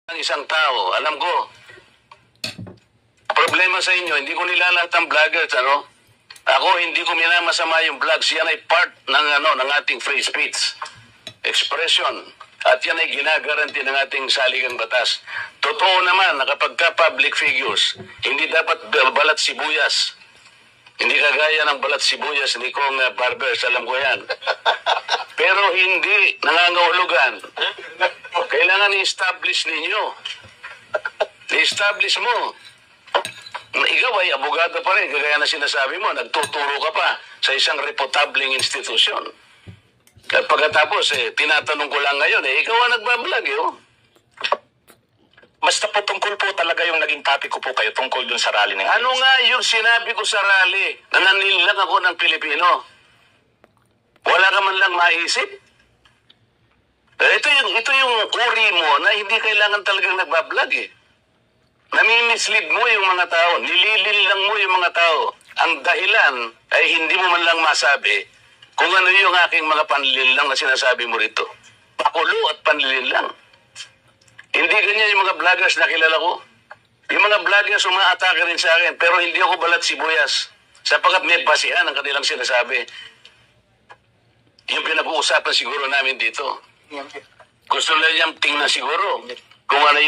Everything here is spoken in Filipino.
Ang isang tao, alam ko, problema sa inyo, hindi ko nilalat ang vloggers, ano? Ako, hindi ko minamasama yung vlogs. Yan ay part ng ating free speech expression. At yan ay ginagaranti ng ating saligang batas. Totoo naman na kapag ka-public figures, hindi dapat balat sibuyas. Hindi kagaya ng balat sibuyas ni Kong Barbers, alam ko yan. Pero hindi nangangahulugan. Kailangan i-establish ninyo. I-establish mo. Ikaw ay abogado pa rin, kagaya na sinasabi mo, nagtuturo ka pa sa isang reputabling institusyon. At pagkatapos, tinatanong ko lang ngayon, ikaw ang nagbablog, Basta po tungkol po talaga yung naging topic ko po kayo tungkol dun sa rally ng Ano nga yung sinabi ko sa rally? Nananil lang ako ng Pilipino. Wala ka man lang maisip? Ito yung uri mo na hindi kailangan talagang nagbablog Nami-mislead mo yung mga tao. Nililin lang mo yung mga tao. Ang dahilan ay hindi mo man lang masabi kung ano yung aking mga panlilin lang na sinasabi mo rito. Pakulo at panlilin lang. Hindi ganyan yung mga vloggers na kilala ko. Yung mga vloggers umaatake rin sa akin, pero hindi ako balat sibuyas. Sapagkat may basihan ang kanilang sinasabi. Yung pinag-uusapan siguro namin dito. Gusto nila niyang tingnan siguro kung ano yung